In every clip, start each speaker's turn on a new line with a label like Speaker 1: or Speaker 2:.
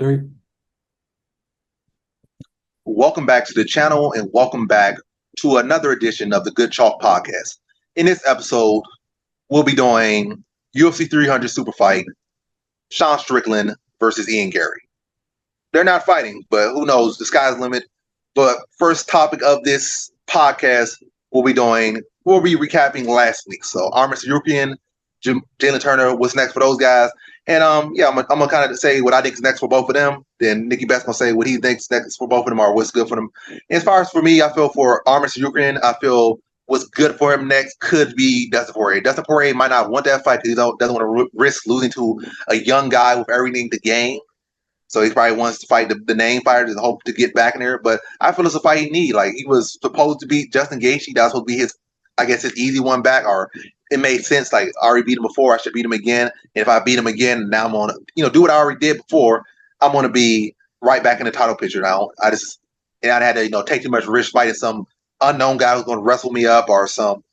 Speaker 1: Three.
Speaker 2: Welcome back to the channel and welcome back to another edition of the Good Chalk Podcast. In this episode, we'll be doing UFC 300 Super Fight, Sean Strickland versus Ian Garry. They're not fighting, but who knows? The sky's the limit. But first topic of this podcast, we'll be recapping last week. So Armin Sarukian, Jalen Turner, what's next for those guys? And I'm gonna kind of say what I think is next for both of them. Then Nicky Best gonna say what he thinks next for both of them or what's good for them. And as far as for me, I feel for Armin Sarukian, I feel what's good for him next could be Dustin Poirier. Dustin Poirier might not want that fight because he doesn't want to risk losing to a young guy with everything to gain. So he probably wants to fight the name fighters and hope to get back in there. But I feel it's a fight he needs. Like he was supposed to beat Justin Gaethje. That was supposed to be his, I guess, his easy one back. Or it made sense. Like I already beat him before, I should beat him again. And if I beat him again, now I'm gonna, do what I already did before. I'm gonna be right back in the title picture now. I had to, take too much risk fighting some unknown guy who's gonna wrestle me up or some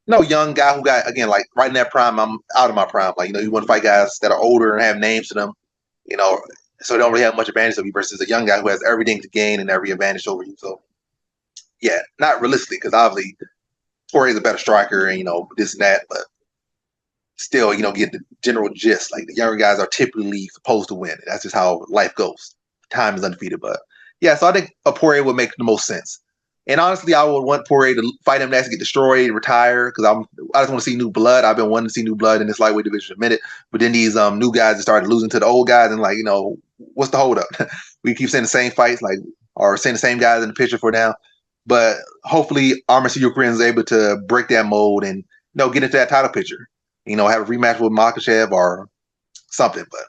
Speaker 2: young guy who got again like right in that prime. I'm out of my prime. Like you want to fight guys that are older and have names to them. You know, so they don't really have much advantage of you versus a young guy who has everything to gain and every advantage over you. So, yeah, not realistically, because obviously Poirier is a better striker and, this and that, but still, get the general gist. Like the younger guys are typically supposed to win. That's just how life goes. Time is undefeated. But, yeah, so I think a Poirier would make the most sense. And honestly, I would want Poirier to fight him next, get destroyed, retire, because I just want to see new blood. I've been wanting to see new blood in this lightweight division for a minute. But then these new guys have started losing to the old guys, and what's the holdup? We keep saying the same fights, or saying the same guys in the picture for now. But hopefully, Armin Sarukian is able to break that mold and get into that title picture. Have a rematch with Makhachev or something. But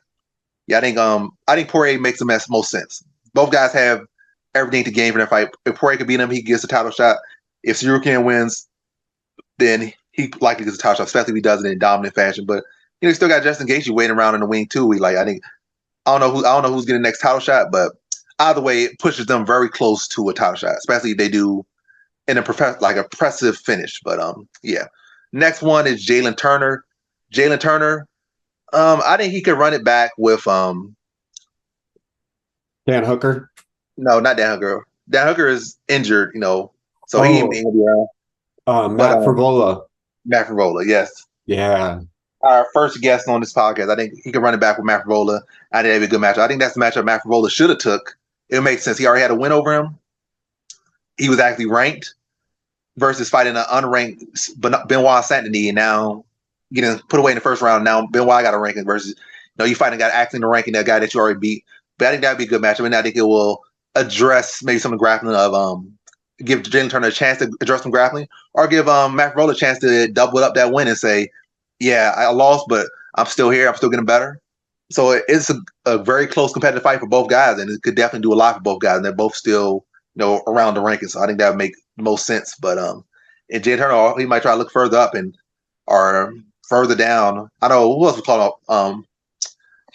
Speaker 2: yeah, I think Poirier makes the most sense. Both guys have everything to gain for that fight. If Poirier can beat him, he gets a title shot. If Sarukian wins, then he likely gets a title shot, especially if he does it in dominant fashion. But he still got Justin Gaethje waiting around in the wing too. I don't know who's getting the next title shot, but either way, it pushes them very close to a title shot, especially if they do in a impressive finish. But yeah. Next one is Jalen Turner. Jalen Turner, I think he could run it back with
Speaker 1: Dan Hooker.
Speaker 2: No, not Dan Hooker. Dan Hooker is injured, so he ain't gonna be around.
Speaker 1: Matt Frivola.
Speaker 2: Matt Frivola, yes.
Speaker 1: Yeah.
Speaker 2: Our first guest on this podcast. I think he could run it back with Matt Frivola. I think that'd be a good matchup. I think that's the matchup Matt Frivola should have took. It makes sense. He already had a win over him. He was actually ranked versus fighting an unranked Benoit Saint-Denis, and now getting put away in the first round. Now Benoit got a ranking versus you fighting a guy actually in the ranking, that guy that you already beat. But I think that'd be a good matchup, and I think it will address maybe some of the grappling of give Jalen Turner a chance to address some grappling, or give Matt Frivola a chance to double up that win and say, yeah, I lost, but I'm still here. I'm still getting better. So it's a very close competitive fight for both guys, and it could definitely do a lot for both guys. And they're both still, around the rankings. So I think that would make the most sense. But and Jalen Turner, he might try to look further up or further down. I know who else was calling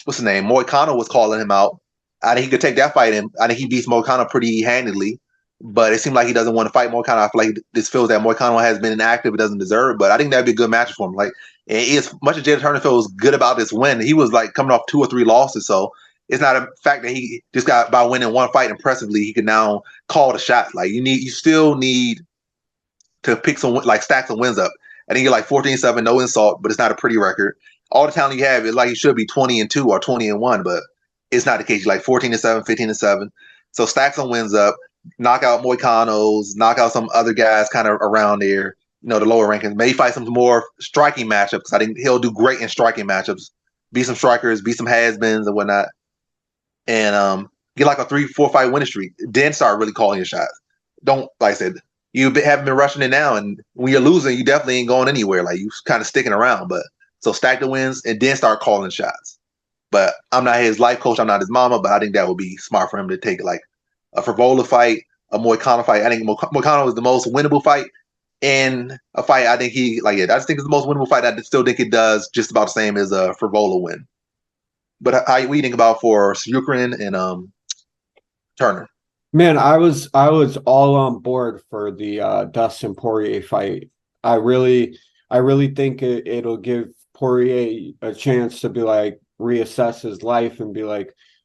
Speaker 2: what's his name? Moicano was calling him out. I think he could take that fight, and I think he beats Moicano pretty handedly. But it seemed like he doesn't want to fight Moicano. I feel like this feels that Moicano has been inactive. It doesn't deserve it. But I think that'd be a good match for him. As much as Jalen Turner feels good about this win, he was coming off 2 or 3 losses. So it's not a fact that he just got by winning one fight impressively. He can now call the shots. You still need to pick stack some wins up. I think you're 14-7, no insult, but it's not a pretty record. All the talent you have is you should be 20-2 or 20-1, but it's not the case. You're 14-7, 15-7. So stack some wins up, knock out Moicanos, knock out some other guys kind of around there, the lower rankings. Maybe fight some more striking matchups, because I think he'll do great in striking matchups. Beat some strikers, beat some has-beens and whatnot. And get a 3-4 fight winning streak. Then start really calling your shots. Don't, like I said, you haven't been rushing it now, and when you're losing, you definitely ain't going anywhere. You kind of sticking around. But so stack the wins and then start calling shots. But I'm not his life coach. I'm not his mama. But I think that would be smart for him to take a Frivola fight, a Moicano fight. I think Moicano is the most winnable fight in a fight. I think I just think it's the most winnable fight. I still think it does just about the same as a Frivola win. But what do you think about for Sarukian and Turner?
Speaker 1: Man, I was all on board for the Dustin Poirier fight. I really think it'll give Poirier a chance to be reassess his life and be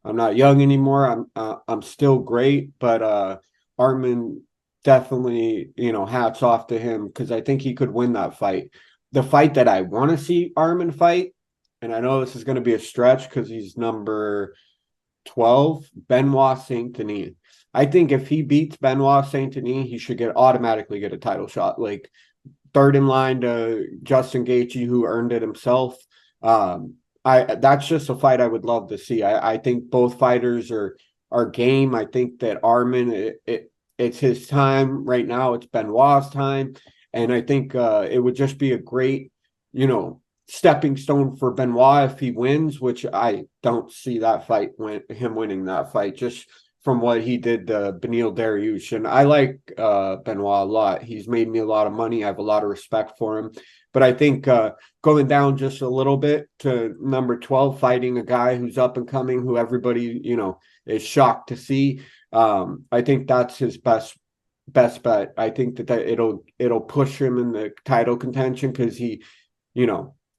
Speaker 1: I'm not young anymore. I'm still great, but Armin definitely, hats off to him because I think he could win that fight. The fight that I want to see Armin fight, and I know this is going to be a stretch because he's number 12, Benoit Saint Denis. I think if he beats Benoit Saint Denis, he should automatically get a title shot. Like third in line to Justin Gaethje, who earned it himself. That's just a fight I would love to see. I think both fighters are game. I think that Armin, it's his time right now. It's Benoit's time, and I think it would just be a great, stepping stone for Benoit if he wins, which I don't see that fight him winning that fight just from what he did to Beneil Dariush. And I like Benoit a lot. He's made me a lot of money. I have a lot of respect for him. But I think going down just a little bit to number 12, fighting a guy who's up and coming, who everybody, is shocked to see. I think that's his best bet. I think that it'll push him in the title contention because he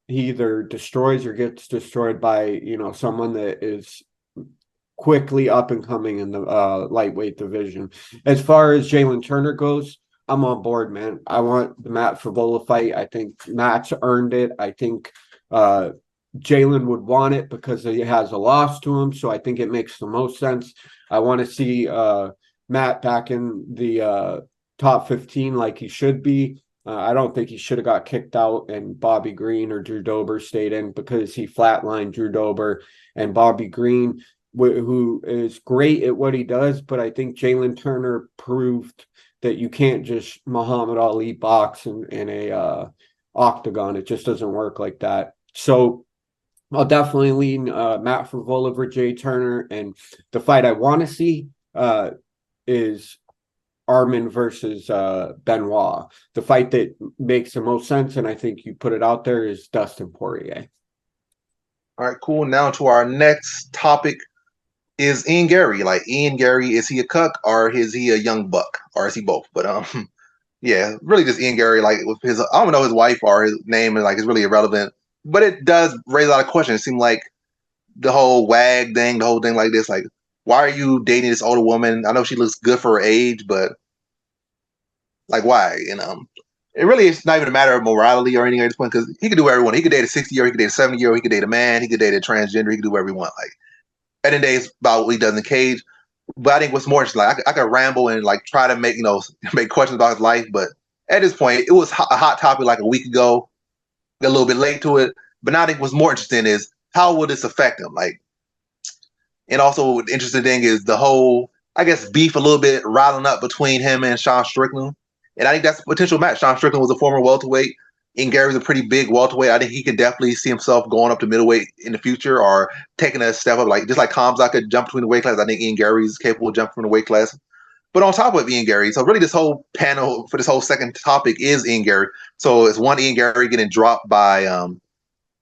Speaker 1: either destroys or gets destroyed by, someone that is quickly up and coming in the lightweight division. As far as Jalen Turner goes, I'm on board, man. I want the Matt Favola fight. I think Matt's earned it. I think Jalen would want it because he has a loss to him. So I think it makes the most sense. I want to see Matt back in the top 15 like he should be. I don't think he should have got kicked out and Bobby Green or Drew Dober stayed in because he flatlined Drew Dober and Bobby Green, who is great at what he does. But I think Jalen Turner proved that you can't just Muhammad Ali box in a octagon. It just doesn't work like that. So I'll definitely lean Matt Favola over Jay Turner. And the fight I want to see is Armin versus Benoit. The fight that makes the most sense, and I think you put it out there, is Dustin Poirier.
Speaker 2: All right, cool. Now to our next topic is Ian Garry. Like Ian Garry, is he a cuck or is he a young buck or is he both? But yeah, really just Ian Garry. Like with his, I don't know his wife or his name, and like it's really irrelevant. But it does raise a lot of questions. It seemed like the whole WAG thing, the whole thing like this, like why are you dating this older woman? I know she looks good for her age, but like why? It really is not even a matter of morality or anything at this point because he could do whatever he want. He could date a 60-year-old, he could date a 70-year-old, he could date a man, he could date a transgender, he could do whatever he want. Like at the end of the day, it's about what he does in the cage. But I think what's more interesting, like I could ramble and like try to make make questions about his life, but at this point, it was a hot topic like a week ago. Got a little bit late to it, but now I think what's more interesting is how will this affect him? Like, and also the interesting thing is the whole, I guess, beef a little bit riling up between him and Sean Strickland, and I think that's a potential match. Sean Strickland was a former welterweight. Ian Garry's a pretty big welterweight. I think he can definitely see himself going up to middleweight in the future or taking a step up. Like just like Kamzat could jump between the weight classes, I think Ian Garry's capable of jumping from the weight class. But on top of Ian Garry, so really this whole panel for this whole second topic is Ian Garry. So it's one Ian Garry getting dropped by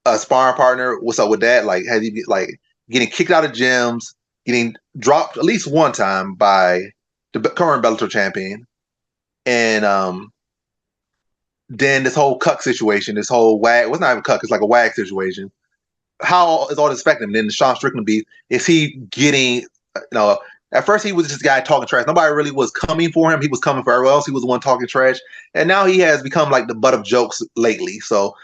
Speaker 2: a sparring partner. What's up with that? Like has he like getting kicked out of gyms, getting dropped at least one time by the current Bellator champion, and then this whole cuck situation, this whole WAG, it was not even cuck, it's like a WAG situation. How is all this affecting him? Then the Sean Strickland beef, is he getting, at first he was this guy talking trash. Nobody really was coming for him. He was coming for everyone else. He was the one talking trash. And now he has become like the butt of jokes lately. So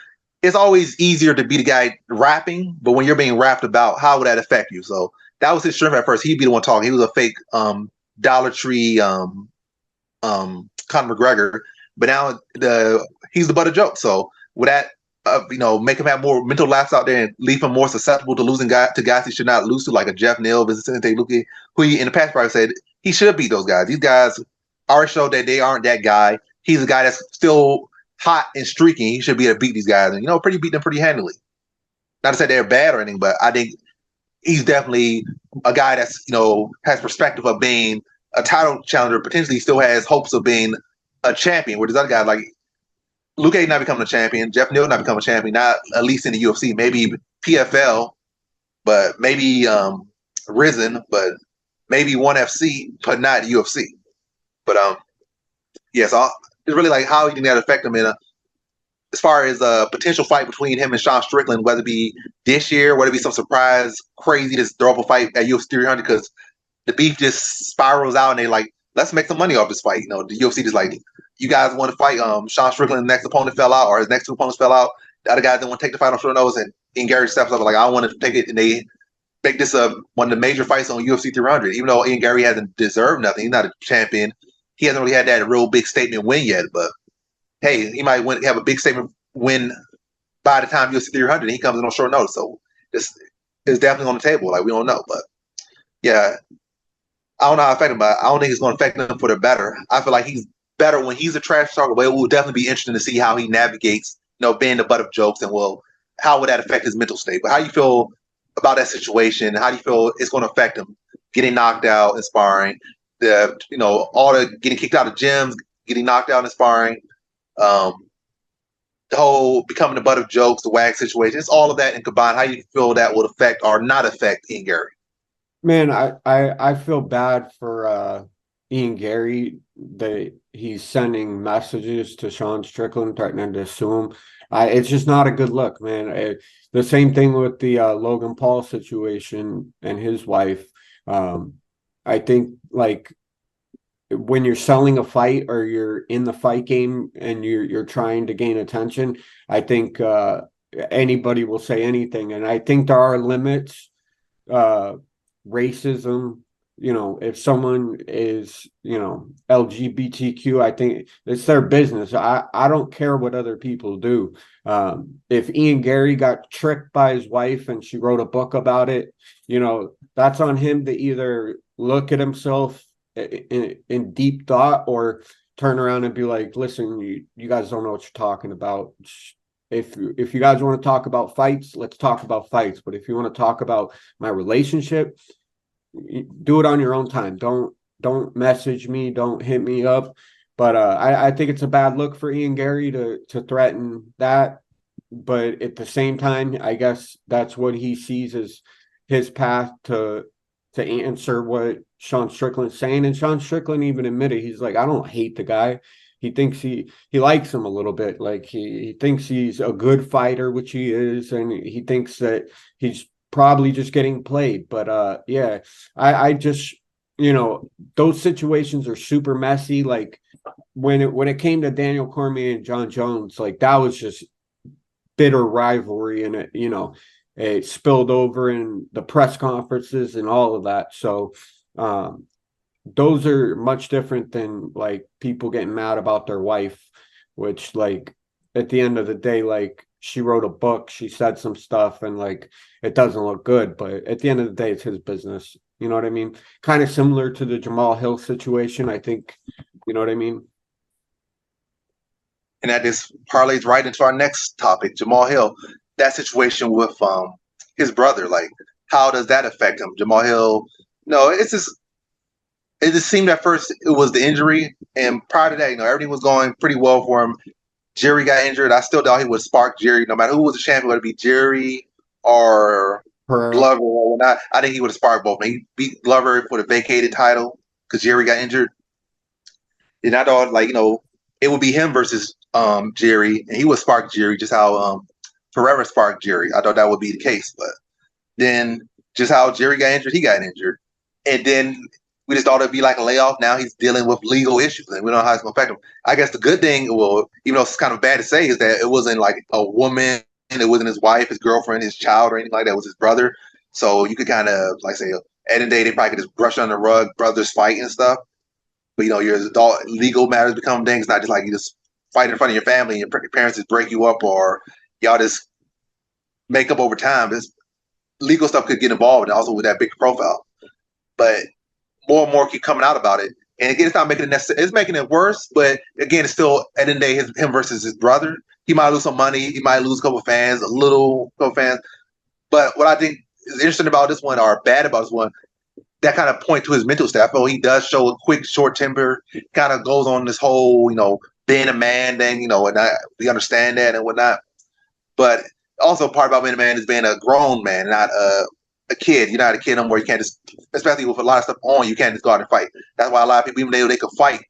Speaker 2: it's always easier to be the guy rapping, but when you're being rapped about, how would that affect you? So that was his strength at first. He'd be the one talking. He was a fake Dollar Tree Conor McGregor. But now he's the butt of jokes. So would that make him have more mental lapse out there and leave him more susceptible to losing to guys he should not lose to, like a Jeff Neal, Vicente Luque, who he in the past probably said he should beat those guys. These guys already showed that they aren't that guy. He's a guy that's still hot and streaking. He should be able to beat these guys and beat them pretty handily. Not to say they're bad or anything, but I think he's definitely a guy that's has perspective of being a title challenger. Potentially still has hopes of being a champion, where there's other guys like Luque not becoming a champion, Jeff Neal not becoming a champion, not at least in the UFC, maybe PFL, but maybe Risen, but maybe ONE FC, but not UFC. But so it's really like how you can that affect him in as far as a potential fight between him and Sean Strickland, whether it be this year, whether it be some surprise, crazy, just throw up a fight at UFC 300, because the beef just spirals out and they like, let's make some money off this fight. The UFC just like, you guys want to fight Sean Strickland, the next opponent fell out, or his next two opponents fell out. The other guys didn't want to take the fight on short notice, and Garry steps up like, I want to take it, and they make this one of the major fights on UFC 300. Even though Ian Garry hasn't deserved nothing, he's not a champion. He hasn't really had that real big statement win yet, but hey, he might have a big statement win by the time UFC 300 and he comes in on short notice. So this is definitely on the table. Like, we don't know, but yeah, I don't know how it affect him, but I don't think it's going to affect him for the better. I feel like he's better when he's a trash talker, but it will definitely be interesting to see how he navigates, being the butt of jokes, and how would that affect his mental state? But how do you feel about that situation? How do you feel it's going to affect him getting knocked out in sparring? All the getting kicked out of gyms, getting knocked out in sparring, the whole becoming the butt of jokes, the WAG situation. It's all of that and combined. How do you feel that would affect or not affect Ian Garry?
Speaker 1: Man, I feel bad for Ian Garry that he's sending messages to Sean Strickland threatening to sue him. It's just not a good look, man. The same thing with the Logan Paul situation and his wife. I think, like, when you're selling a fight or you're in the fight game and you're trying to gain attention, I think anybody will say anything, and I think there are limits. Racism, if someone is, LGBTQ, I think it's their business. I don't care what other people do. If Ian Garry got tricked by his wife and she wrote a book about it, that's on him to either look at himself in deep thought or turn around and be like, listen, you guys don't know what you're talking about. If you guys want to talk about fights, let's talk about fights. But if you want to talk about my relationship, do it on your own time. Don't message me. Don't hit me up. But I think it's a bad look for Ian Garry to threaten that. But at the same time, I guess that's what he sees as his path to answer what Sean Strickland's saying. And Sean Strickland even admitted, he's like, I don't hate the guy. He thinks he likes him a little bit. Like, he thinks he's a good fighter, which he is, and he thinks that he's probably just getting played. But yeah, I just, those situations are super messy. Like, when it came to Daniel Cormier and John Jones, like, that was just bitter rivalry, and it spilled over in the press conferences and all of that. So those are much different than, like, people getting mad about their wife, which, like, at the end of the day, like, she wrote a book, she said some stuff, and, like, it doesn't look good, but at the end of the day, it's his business. You know what I mean? Kind of similar to the Jamal Hill situation, I think. You know what I mean?
Speaker 2: And that just parlays right into our next topic, Jamal Hill. That situation with his brother, like, how does that affect him? Jamal Hill, it just seemed at first it was the injury, and prior to that, everything was going pretty well for him. Jerry got injured. I still thought he would spark Jerry, no matter who was the champion, whether it be Jerry or Glover or not. I think he would have sparked both. He beat Glover for the vacated title because Jerry got injured. And I thought, like, it would be him versus Jerry, and he would spark Jerry just how Pereira sparked Jerry. I thought that would be the case, but then just how Jerry got injured, he got injured, and then we just thought it'd be like a layoff. Now he's dealing with legal issues, and we don't know how it's going to affect him. I guess the good thing, well, even though it's kind of bad to say, is that it wasn't like a woman, it wasn't his wife, his girlfriend, his child, or anything like that. It was his brother. So you could kind of, like, say, at the end of the day, they probably could just brush under the rug, brothers fight and stuff. But, your adult legal matters become things, not just like you just fight in front of your family and your parents just break you up, or y'all just make up over time. This legal stuff could get involved, and also with that big profile. But more and more keep coming out about it. And again, it's not making it necessary. It's making it worse, but again, it's still, at the end of the day, him versus his brother. He might lose some money. He might lose a couple of fans, But what I think is interesting about this one, or bad about this one, that kind of point to his mental state. I feel he does show a quick, short temper, kind of goes on this whole, being a man thing, and we understand that and whatnot. But also part about being a man is being a grown man, not a kid. You're not a kid no more. You can't just, especially with a lot of stuff on, you can't just go out and fight. That's why a lot of people, even though they could fight,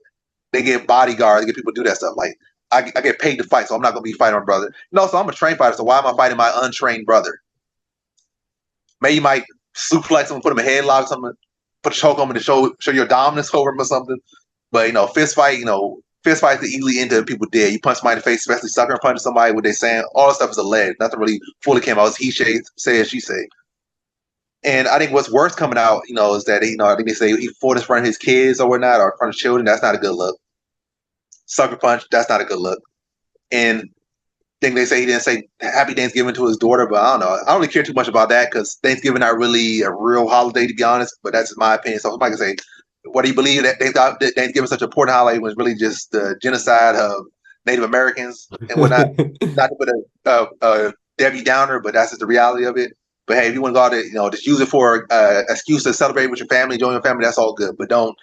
Speaker 2: they get bodyguards, they get people to do that stuff. Like, I get paid to fight, so I'm not gonna be fighting my brother. No, so I'm a trained fighter, so why am I fighting my untrained brother? Maybe you might suplex him, put him in a headlock, something, put a choke on him to show your dominance over him or something. But fist fights could easily end up people dead. You punch somebody in the face, especially sucker punching somebody, what they saying, all that stuff is alleged. Nothing really fully came out. It's he said, she said. And I think what's worse coming out, is that I think they say he fought in front of his kids or whatnot, or in front of children. That's not a good look. Sucker punch, that's not a good look. And think they say he didn't say Happy Thanksgiving to his daughter, but I don't know. I don't really care too much about that because Thanksgiving not really a real holiday, to be honest. But that's my opinion. So somebody can say, what do you believe that they thought that Thanksgiving such an important holiday was really just the genocide of Native Americans and whatnot? Not to put a Debbie Downer, but that's just the reality of it. But hey, if you want to go out there, just use it for excuse to celebrate with your family, join your family. That's all good. But don't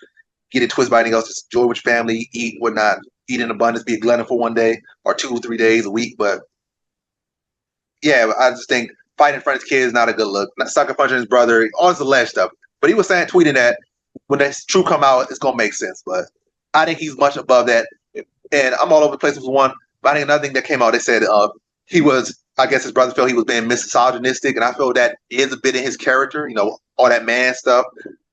Speaker 2: get it twisted by anything else. Just enjoy with your family, eat whatnot, eat in abundance, be a glutton for one day or 2 or 3 days a week. But yeah, I just think fighting in front of his kids is not a good look. Sucker punching his brother, all this alleged stuff. But he was tweeting that when that truth come out, it's gonna make sense. But I think he's much above that. And I'm all over the place with one. But I think another thing that came out, they said he was, I guess his brother felt he was being misogynistic, and I feel that is a bit in his character, all that man stuff,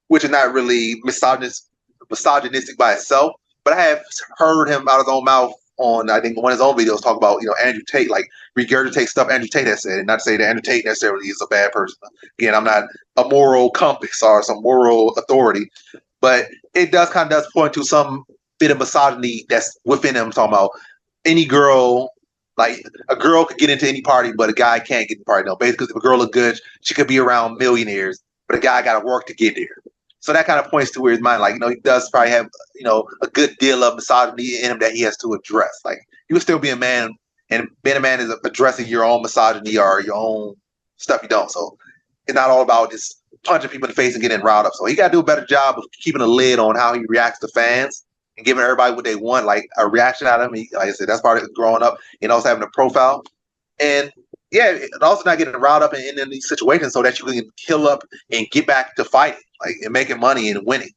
Speaker 2: which is not really misogynistic by itself. But I have heard him out of his own mouth on, I think, one of his own videos talk about, Andrew Tate, like regurgitate stuff Andrew Tate has said, and not to say that Andrew Tate necessarily is a bad person. Again, I'm not a moral compass or some moral authority, but it does point to some bit of misogyny that's within him. Talking about any girl, like a girl could get into any party, but a guy can't get in the party. No, basically, if a girl look good, she could be around millionaires, but a guy got to work to get there. So that kind of points to where his mind, like, he does probably have, a good deal of misogyny in him that he has to address. Like, you would still be a man, and being a man is addressing your own misogyny or your own stuff you don't. So it's not all about just punching people in the face and getting riled up. So he got to do a better job of keeping a lid on how he reacts to fans and giving everybody what they want, like a reaction out of him. Like I said, that's part of growing up and also having a profile. And yeah, and also not getting riled up in these situations so that you can kill up and get back to fighting, like, and making money and winning.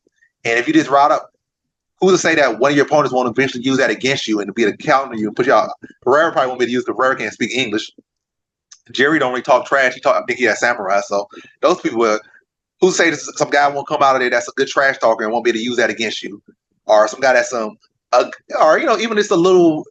Speaker 2: And if you just riled up, who's to say that one of your opponents won't eventually use that against you and to be a counter you and put you out? Pereira probably won't be able to use because Pereira can't speak English. Jerry don't really talk trash. I think he has samurai. So those people who's to say some guy won't come out of there that's a good trash talker and won't be able to use that against you, or some guy that's or even just a little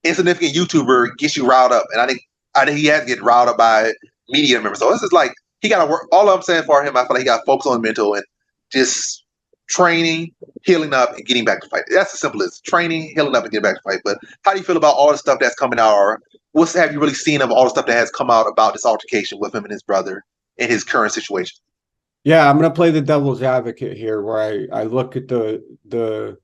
Speaker 2: insignificant YouTuber gets you riled up. And I think he has to get riled up by media members. So it's just like he got to work. All I'm saying for him, I feel like he got to focus on mental and just training, healing up, and getting back to fight. That's as simple as training, healing up, and getting back to fight. But how do you feel about all the stuff that's coming out, or what have you really seen of all the stuff that has come out about this altercation with him and his brother in his current situation?
Speaker 1: Yeah, I'm gonna play the devil's advocate here, where I look at the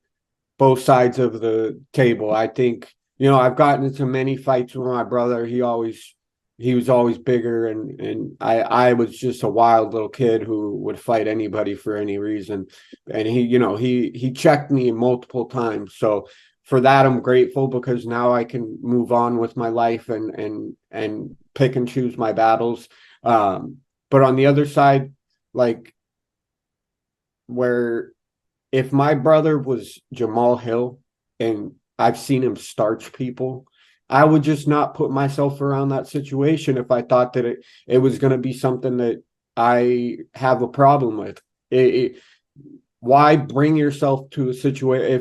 Speaker 1: both sides of the table. I think, I've gotten into many fights with my brother. He was always bigger, and I was just a wild little kid who would fight anybody for any reason. And he checked me multiple times. So for that, I'm grateful, because now I can move on with my life and pick and choose my battles. But on the other side, like, where if my brother was Jamal Hill and I've seen him starch people, I would just not put myself around that situation if I thought that it was going to be something that I have a problem with. Why bring yourself to a situation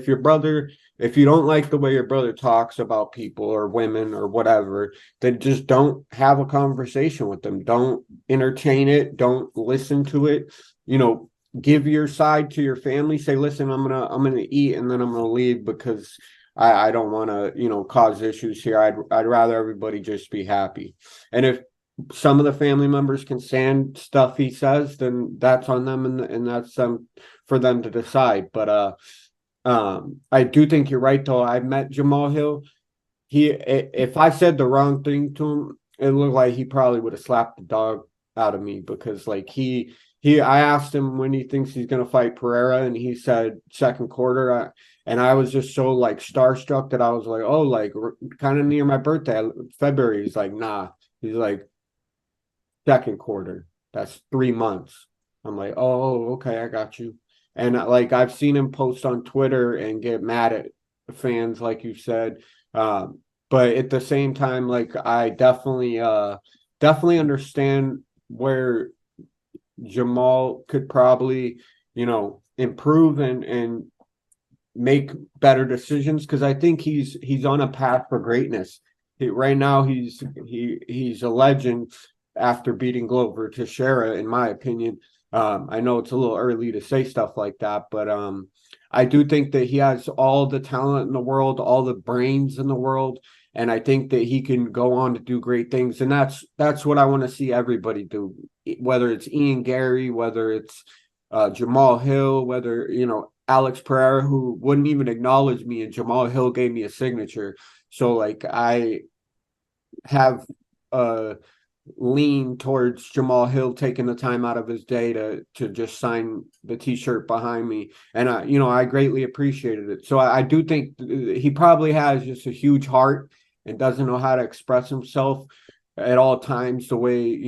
Speaker 1: if you don't like the way your brother talks about people or women or whatever, then just don't have a conversation with them. Don't entertain it. Don't listen to it. Give your side to your family. Say, listen, I'm gonna eat and then I'm gonna leave because I don't want to, cause issues here. I'd rather everybody just be happy. And if some of the family members can stand stuff he says, then that's on them, and that's for them to decide. But I do think you're right, though. I met Jamal Hill. If I said the wrong thing to him, it looked like he probably would have slapped the dog out of me, because like I asked him when he thinks he's going to fight Pereira, and he said second quarter. And I was just so like starstruck that I was like, oh, like kind of near my birthday, February. He's like, nah. He's like, second quarter. That's 3 months. I'm like, oh, okay, I got you. And like I've seen him post on Twitter and get mad fans, like you said. But at the same time, like I definitely understand where Jamal could probably, improve and make better decisions, because I think he's on a path for greatness. Right now he's a legend after beating Glover Teixeira, in my opinion. I know it's a little early to say stuff like that, but I do think that he has all the talent in the world, all the brains in the world, and I think that he can go on to do great things. And that's what I want to see everybody do, whether it's Ian Garry, whether it's Jamal Hill, whether Alex Pereira, who wouldn't even acknowledge me, and Jamal Hill gave me a signature. So like I have lean towards Jamal Hill taking the time out of his day to just sign the t-shirt behind me, and I greatly appreciated it. So I do think he probably has just a huge heart and doesn't know how to express himself at all times the way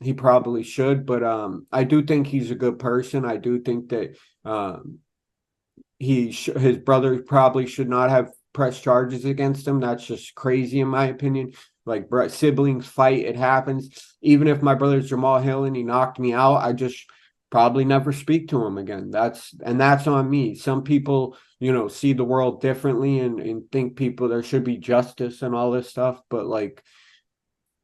Speaker 1: he probably should, but I do think he's a good person. I do think that his brother probably should not have pressed charges against him. That's just crazy in my opinion. Like, siblings fight, it happens. Even if my brother's Jamal Hill and he knocked me out, I just probably never speak to him again. That's on me. Some people, see the world differently and think there should be justice and all this stuff. But like,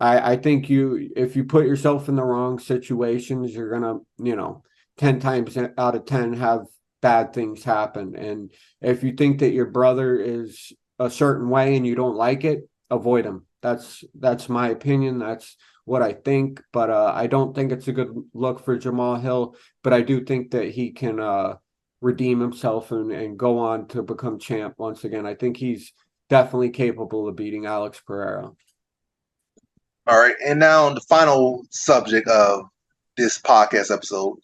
Speaker 1: I think if you put yourself in the wrong situations, you're gonna, 10 times out of 10 have bad things happen. And if you think that your brother is a certain way and you don't like it, avoid him. That's my opinion. That's what I think. But I don't think it's a good look for Jamal Hill. But I do think that he can redeem himself and go on to become champ once again. I think he's definitely capable of beating Alex Pereira.
Speaker 2: All right, and now the final subject of this podcast episode,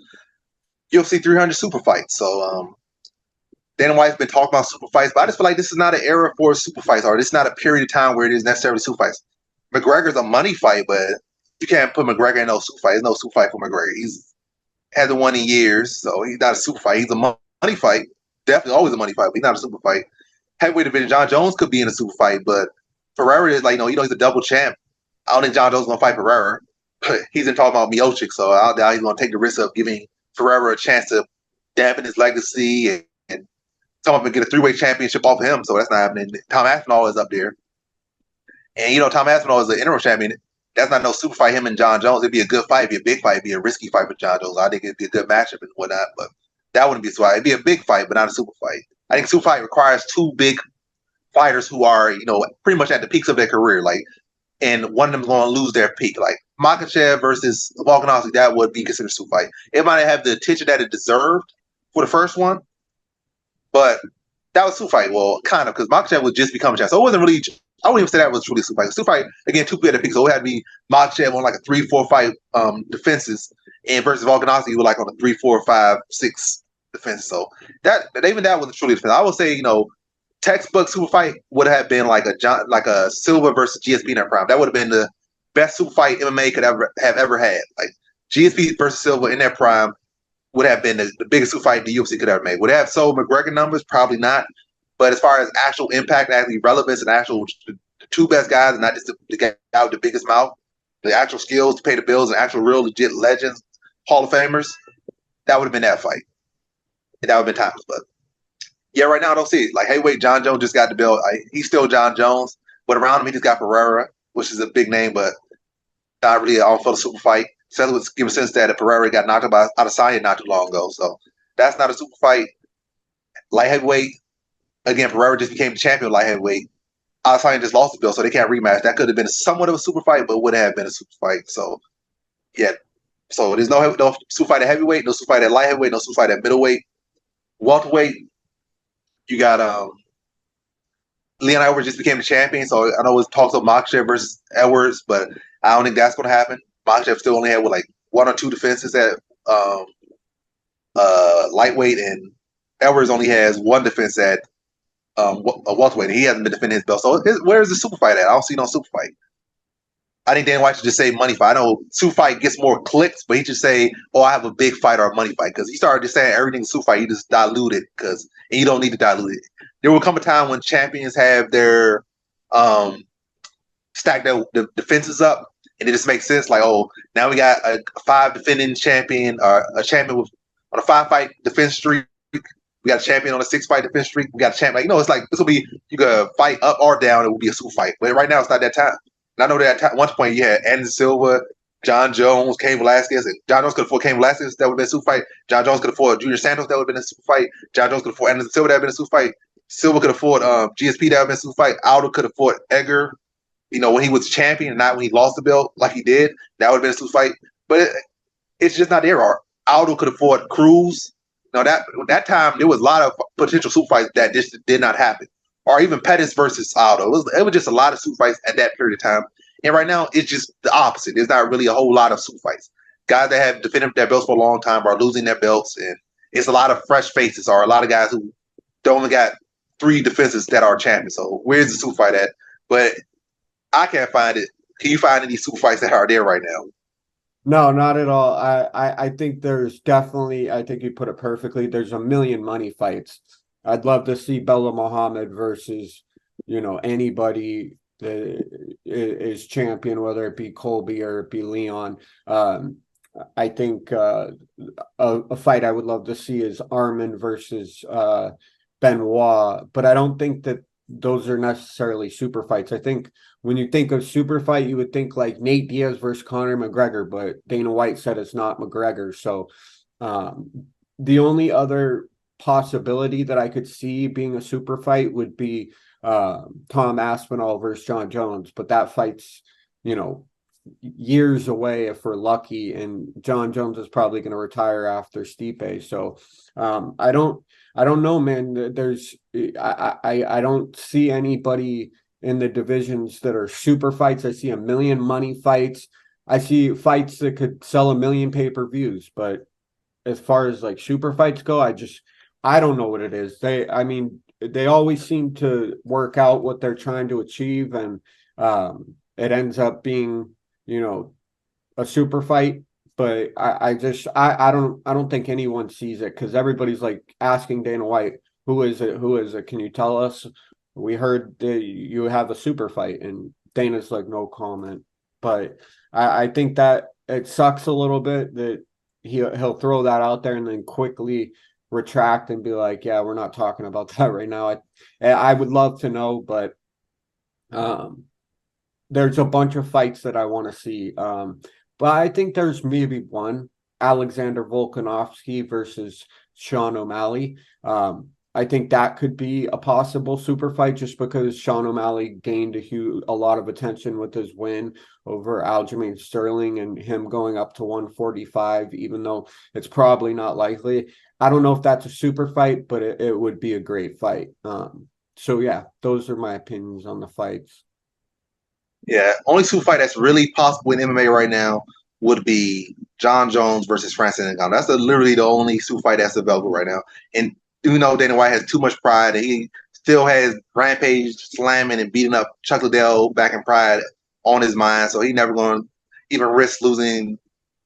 Speaker 2: UFC 300 super fights. So Dana White's been talking about super fights, but I just feel like this is not an era for super fights, or this is not a period of time where it is necessarily super fights. McGregor's a money fight, but you can't put McGregor in no super fight. There's no super fight for McGregor. He's hasn't won in years, so he's not a super fight. He's a money fight. Definitely always a money fight, but he's not a super fight. Heavyweight division, John Jones could be in a super fight, but Pereira is like, he's a double champ. I don't think John Jones is going to fight Pereira. He's been talking about Miocic, so I doubt he's going to take the risk of giving Pereira a chance to dampen his legacy and come up and get a three-way championship off of him. So that's not happening. Tom Aspinall is up there. And, Tom Aspinall is the interim champion. That's not no super fight, him and John Jones. It'd be a good fight. It'd be a big fight. It'd be a risky fight for John Jones. I think it'd be a good matchup and whatnot, but that wouldn't be a super fight. It'd be a big fight, but not a super fight. I think a super fight requires two big fighters who are, pretty much at the peaks of their career. Like, and one of them is going to lose their peak. Like Makhachev versus Volkanovski, that would be considered a super fight. It might have the attention that it deserved for the first one, but that was a super fight. Well, kind of, because Makhachev was just becoming champ. So it wasn't really, I wouldn't even say that was truly a super fight. Super fight, again, two people at the peak. So it had to be Makhachev on like a 3-4 fight defenses, and versus Volkanovski with like on a 3, 4, 5, 6 defense. So that wasn't truly a defense. I would say, textbook super fight would have been like a Silva versus GSP in their prime. That would have been the best super fight MMA could ever had. Like GSP versus Silva in their prime would have been the biggest super fight the UFC could ever make. Would it have sold McGregor numbers? Probably not. But as far as actual impact, actually relevance, and actual the two best guys, and not just the guy with the biggest mouth, the actual skills to pay the bills, and actual real legit legends, Hall of Famers, that would have been that fight. And that would have been timeless. But yeah, right now I don't see it. Like, hey, wait, John Jones just got the belt. He's still John Jones, but around him he just got Pereira, which is a big name, but not really all for the super fight. So it would give a sense that Pereira got knocked out of Adesanya not too long ago. So that's not a super fight. Light heavyweight, again, Pereira just became the champion of light heavyweight. Adesanya just lost the belt, so they can't rematch. That could have been somewhat of a super fight, but would have been a super fight. So yeah, so there's no super fight at heavyweight, no super fight at light heavyweight, no super fight at middleweight, welterweight. You got Leon Edwards just became the champion, so I know it's talks of Makhachev versus Edwards, but I don't think that's going to happen. Makhachev still only had like 1 or 2 defenses at lightweight, and Edwards only has 1 defense at welterweight. He hasn't been defending his belt. So where's the super fight at? I don't see no super fight. I think Dana White should just say money fight. I know super fight gets more clicks, but he should say, I have a big fight or a money fight, because he started just saying everything's super fight. He just diluted and you don't need to dilute it. there will come a time when champions have their stack the defenses up, and it just makes sense. Like, oh, now we got a 5 defending champion, or a champion with on a 5-fight defense streak. We got a champion on a 6-fight defense streak. We got a champion. Like, it's like this will be, you could fight up or down. It will be a super fight. But right now, it's not that time. And I know that at one point you had Anderson Silva, John Jones, Cain Velasquez, and John Jones could have fought Cain Velasquez. That would have been a super fight. John Jones could have fought Junior Santos. That would have been a super fight. John Jones could have fought Anderson Silva. That would have been a super fight. Silva could have fought GSP. That would have been a super fight. Aldo could have fought Edgar. When he was champion and not when he lost the belt like he did. That would have been a super fight. But it's just not there. Aldo could have fought Cruz. That time there was a lot of potential super fights that just did not happen, or even Pettis versus Aldo. It was just a lot of super fights at that period of time. And right now, it's just the opposite. There's not really a whole lot of super fights. Guys that have defended their belts for a long time are losing their belts, and it's a lot of fresh faces, or a lot of guys who only got 3 defenses that are champions. So where's the super fight at? But I can't find it. Can you find any super fights that are there right now?
Speaker 1: No, not at all. I think there's definitely, I think you put it perfectly. There's a million money fights. I'd love to see Bella Muhammad versus, anybody that is champion, whether it be Colby or it be Leon. I think a fight I would love to see is Arman versus Benoit, but I don't think that those are necessarily super fights. I think when you think of super fight, you would think like Nate Diaz versus Conor McGregor, but Dana White said it's not McGregor. So the only other possibility that I could see being a super fight would be Tom Aspinall versus John Jones, but that fight's, years away if we're lucky, and John Jones is probably going to retire after Stipe. So I don't know, man. There's I don't see anybody in the divisions that are super fights. I see a million money fights. I see fights that could sell a million pay-per-views, but as far as like super fights go, I don't know what it is. They always seem to work out what they're trying to achieve, and it ends up being, a super fight. But I don't think anyone sees it, because everybody's like asking Dana White, who is it? Who is it? Can you tell us? We heard that you have a super fight, and Dana's like, no comment. But I think that it sucks a little bit that he'll throw that out there and then quickly retract and be like, yeah, we're not talking about that right now. I would love to know, but there's a bunch of fights that I want to see. But I think there's maybe one, Alexander Volkanovski versus Sean O'Malley. I think that could be a possible super fight, just because Sean O'Malley gained a lot of attention with his win over Aljamain Sterling, and him going up to 145, even though it's probably not likely. I don't know if that's a super fight, but it would be a great fight. So yeah, those are my opinions on the fights.
Speaker 2: Yeah, only super fight that's really possible in MMA right now would be John Jones versus Francis Ngannou. That's literally the only super fight that's available right now. And Dana White has too much pride, and he still has Rampage slamming and beating up Chuck Liddell back in Pride on his mind. So he's never going to even risk losing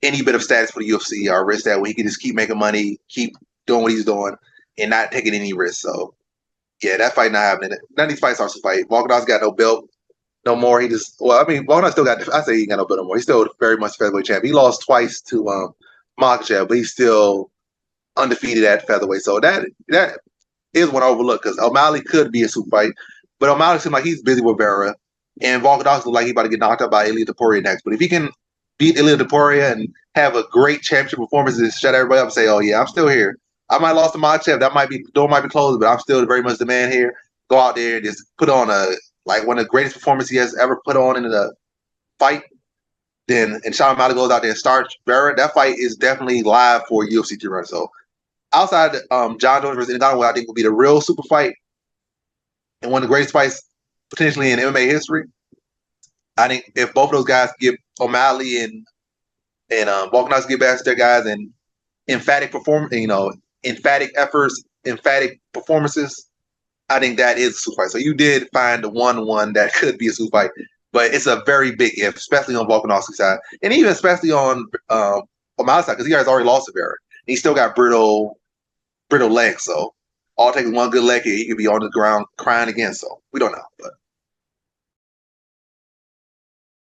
Speaker 2: any bit of status for the UFC, or risk that when he can just keep making money, keep doing what he's doing, and not taking any risks. So yeah, that fight not happening. None of these fights are super fight. Volkanovski's got no belt no more. Volkanovski still got. I say he ain't got no belt no more. He's still very much featherweight champ. He lost twice to Makhachev, but he's still undefeated at featherweight. So that is one I overlook, because O'Malley could be a super fight, but O'Malley seems like he's busy with Vera, and Volkanovski looks like he's about to get knocked out by Ilia Topuria next. But if he can beat Ilia Topuria and have a great championship performance and shut everybody up and say, "Oh yeah, I'm still here. I might have lost to Makhachev. Door might be closed, but I'm still very much the man here." Go out there and just put on one of the greatest performances he has ever put on in a fight. And Sean O'Malley goes out there and starts Vera. That fight is definitely live for UFC 200. So outside John Jones versus Ngannou, I think will be the real super fight and one of the greatest fights potentially in MMA history. I think if both of those guys give O'Malley and Volkanovski get back to their guys and emphatic efforts, emphatic performances, I think that is a super fight. So you did find the one that could be a super fight, but it's a very big if, especially on Volkanovski's side, and even especially on O'Malley's side, because he has already lost to Vera. He still got brittle legs. So all it takes one good leg kick, he could be on the ground crying again. So we don't know, but